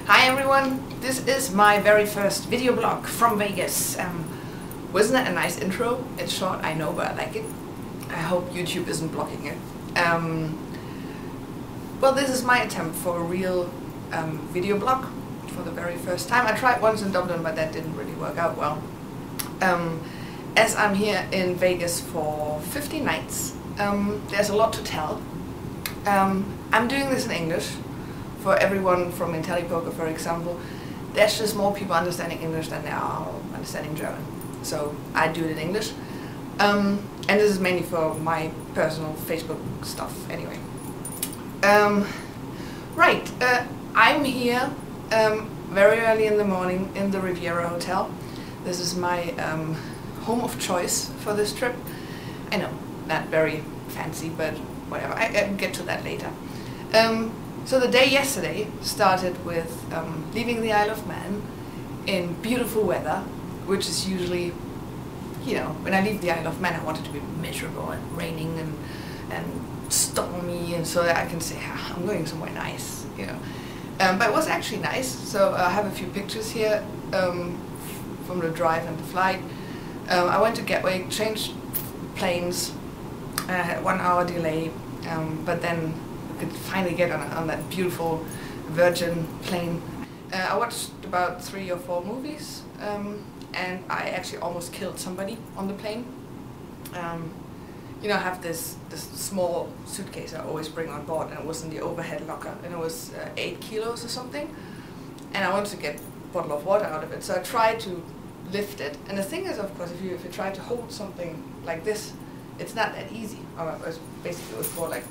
Hi everyone, this is my very first video blog from Vegas. Wasn't that a nice intro? It's short, I know, but I like it. I hope YouTube isn't blocking it. Well, this is my attempt for a real video blog for the very first time. I tried once in Dublin, but that didn't really work out well. As I'm here in Vegas for 50 nights, there's a lot to tell. I'm doing this in English. For everyone from IntelliPoker, for example, there's just more people understanding English than there are understanding German. So I do it in English. And this is mainly for my personal Facebook stuff anyway. I'm here very early in the morning in the Riviera hotel. This is my home of choice for this trip. I know, not very fancy, but whatever, I can get to that later. So the day yesterday started with leaving the Isle of Man in beautiful weather, which is usually, you know, when I leave the Isle of Man I want it to be miserable and raining and stormy, and so that I can say I'm going somewhere nice, you know. But it was actually nice, so I have a few pictures here from the drive and the flight. I went to Gateway, changed planes, I had a 1 hour delay, but then could finally get on that beautiful Virgin plane. I watched about 3 or 4 movies, and I actually almost killed somebody on the plane. You know, I have this small suitcase I always bring on board, and it was in the overhead locker, and it was 8 kilos or something, and I wanted to get a bottle of water out of it, so I tried to lift it. And the thing is, of course, if you try to hold something like this, it's not that easy. Basically it was more like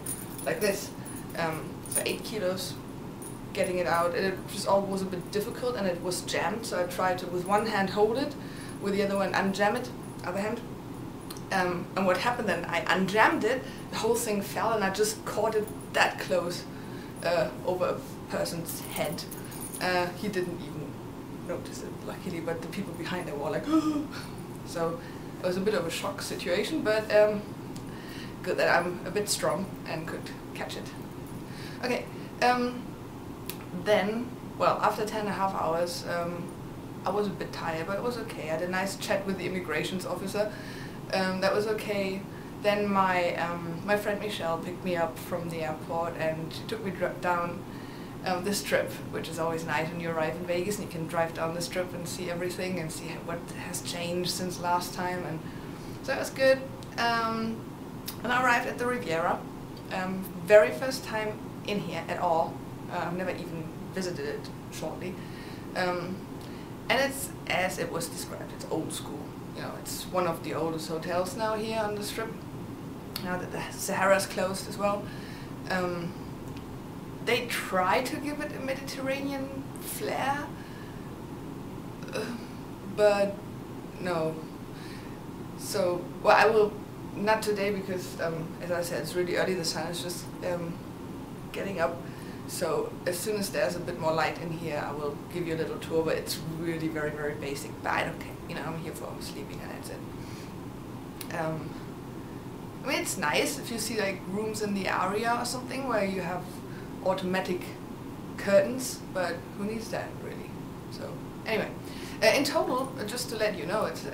this. So 8 kilos, getting it out, and it just all was a bit difficult, and it was jammed, so I tried to with one hand hold it, with the other one unjam it, other hand. And what happened then, I unjammed it, the whole thing fell, and I just caught it that close over a person's head. He didn't even notice it, luckily, but the people behind there were like, so it was a bit of a shock situation, but good that I'm a bit strong and could catch it. Okay, then, well, after 10.5 hours, I was a bit tired, but it was okay. I had a nice chat with the immigrations officer. That was okay. Then my friend Michelle picked me up from the airport, and she took me down this strip, which is always nice when you arrive in Vegas and you can drive down the strip and see everything and see what has changed since last time, and so it was good. And I arrived at the Riviera. Very first time in here at all. I've never even visited it shortly. And it's as it was described. It's old school. You know, it's one of the oldest hotels now here on the strip. Now that the Sahara's closed as well. They try to give it a Mediterranean flair, but no. So, well, I will not today because, as I said, it's really early. The sun is just getting up. So as soon as there's a bit more light in here, I will give you a little tour. But it's really very, very basic. But I don't care. You know, I'm here for sleeping, and that's it. I mean, it's nice if you see like rooms in the area or something where you have automatic curtains. But who needs that really? So anyway, in total, just to let you know, it's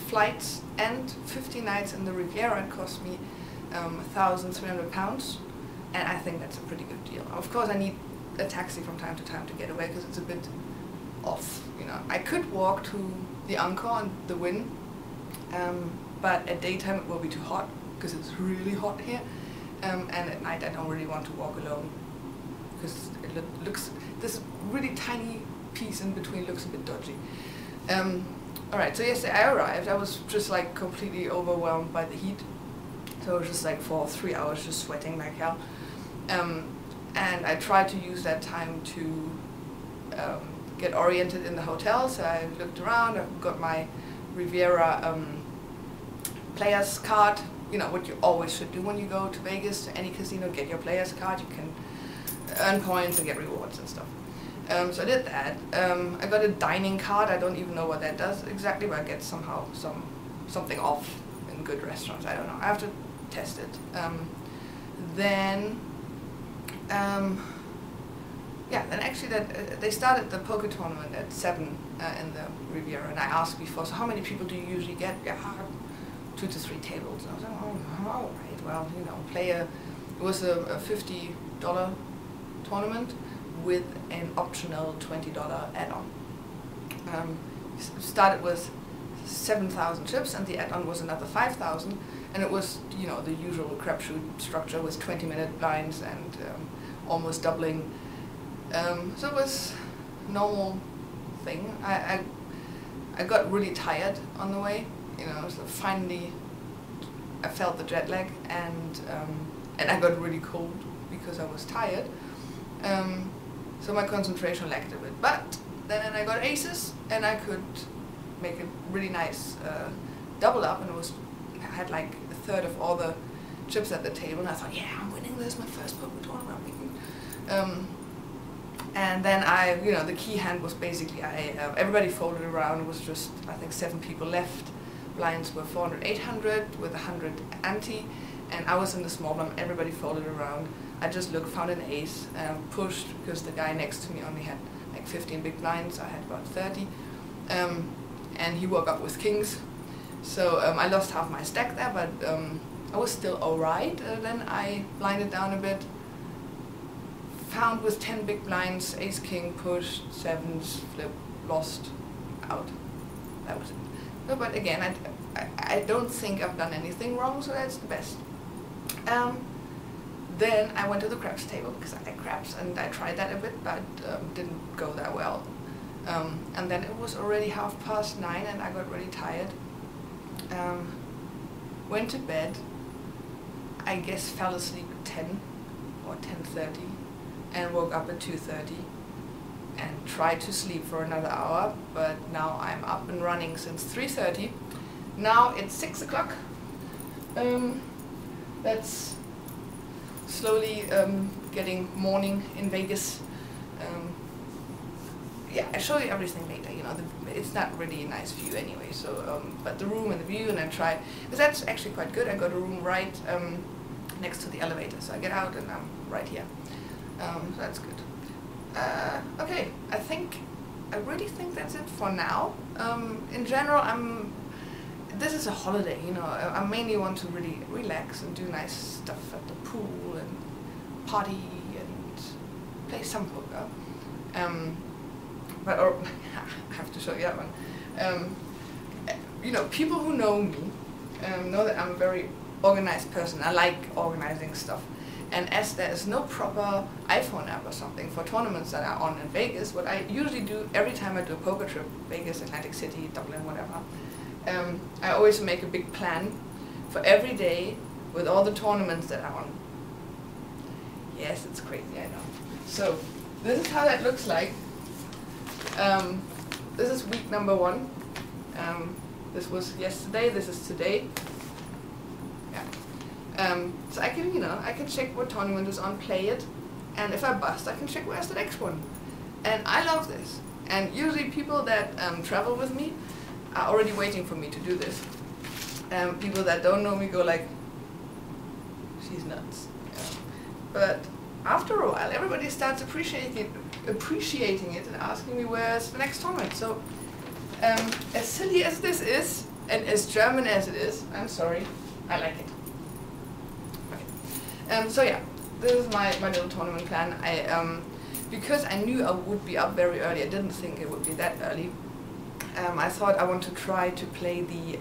flights and 50 nights in the Riviera cost me £1,300, and I think that's a pretty good deal. Of course, I need a taxi from time to time to get away because it's a bit off. You know, I could walk to the Encore and the Wynn, but at daytime it will be too hot because it's really hot here, and at night I don't really want to walk alone because it looks, this really tiny piece in between looks a bit dodgy. Alright, so yesterday I arrived. I was just like completely overwhelmed by the heat. So I was just like for 3 hours just sweating like hell. And I tried to use that time to get oriented in the hotel. So I looked around, I got my Riviera player's card. You know, what you always should do when you go to Vegas, to any casino, get your player's card. You can earn points and get rewards and stuff. So I did that. I got a dining card. I don't even know what that does exactly, but I get somehow something off in good restaurants. I don't know. I have to test it. Then yeah, and actually they started the poker tournament at 7 in the Riviera, and I asked before, so how many people do you usually get? Yeah, 2 to 3 tables. And I was like, oh, all right, well, you know, it was a $50 tournament with an optional $20 add-on. Started with 7,000 chips, and the add-on was another 5,000, and it was, you know, the usual crapshoot structure with 20-minute blinds and almost doubling. So it was a normal thing. I got really tired on the way, you know, so finally I felt the jet lag, and I got really cold because I was tired. So my concentration lagged a bit, but then I got aces, and I could make a really nice double up, and I had like a third of all the chips at the table, and I thought, yeah, I'm winning this, my first poker tournament. And then you know, the key hand was basically, everybody folded around. It was just, I think, 7 people left. Blinds were 400, 800 with 100 ante, and I was in the small blind. Everybody folded around. I just looked, found an ace, pushed, because the guy next to me only had like 15 big blinds. I had about 30, and he woke up with kings. So I lost half my stack there, but I was still alright. Then I blinded down a bit. Found with 10 big blinds, ace king, pushed, 7s, flip, lost, out. That was it. No, but again, I don't think I've done anything wrong, so that's the best. Then I went to the craps table, because I like craps, and I tried that a bit, but didn't go that well. And then it was already 9:30, and I got really tired. Went to bed, I guess fell asleep at 10 or 10:30. And woke up at 2:30 and tried to sleep for another hour, but now I'm up and running since 3:30. Now it's 6 o'clock. That's slowly getting morning in Vegas. Yeah, I'll show you everything later. You know, it's not really a nice view anyway. So, but the room and the view, and I try, because that's actually quite good. I got a room right next to the elevator, so I get out and I'm right here. So that's good. Okay, I really think that's it for now. In general, this is a holiday, you know. I mainly want to really relax and do nice stuff at the pool and party and play some poker. But I have to show you that one. You know, people who know me know that I'm a very organized person. I like organizing stuff. And as there is no proper iPhone app or something for tournaments that are on in Vegas, what I usually do every time I do a poker trip, Vegas, Atlantic City, Dublin, whatever, I always make a big plan for every day with all the tournaments that are on. Yes, it's crazy, I know. So this is how that looks like. This is week number 1. This was yesterday, this is today. So I can, you know, I can check what tournament is on, play it, and if I bust, I can check where's the next one. And I love this. And usually people that travel with me are already waiting for me to do this. People that don't know me go like, she's nuts. Yeah. But after a while, everybody starts appreciating it and asking me where's the next tournament. So as silly as this is, and as German as it is, I'm sorry, I like it. So yeah, this is my little tournament plan. Because I knew I would be up very early, I didn't think it would be that early. I thought I want to try to play the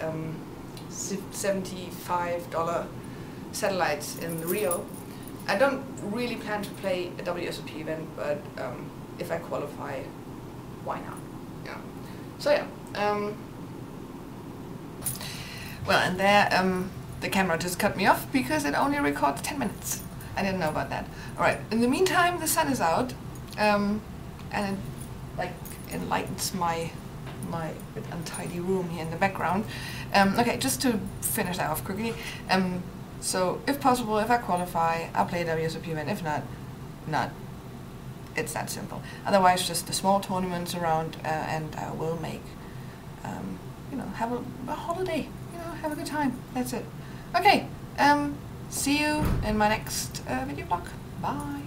$75 satellites in Rio. I don't really plan to play a WSOP event, but if I qualify, why not? Yeah. So yeah. Well, and there. The camera just cut me off because it only records 10 minutes. I didn't know about that. Alright, in the meantime, the sun is out, and it like enlightens my bit untidy room here in the background. Okay, just to finish that off quickly. So, if possible, if I qualify, I'll play a WSOP event. If not, not. It's that simple. Otherwise, just the small tournaments around, and I will make, you know, have a holiday. You know, have a good time. That's it. Okay, see you in my next video blog. Bye.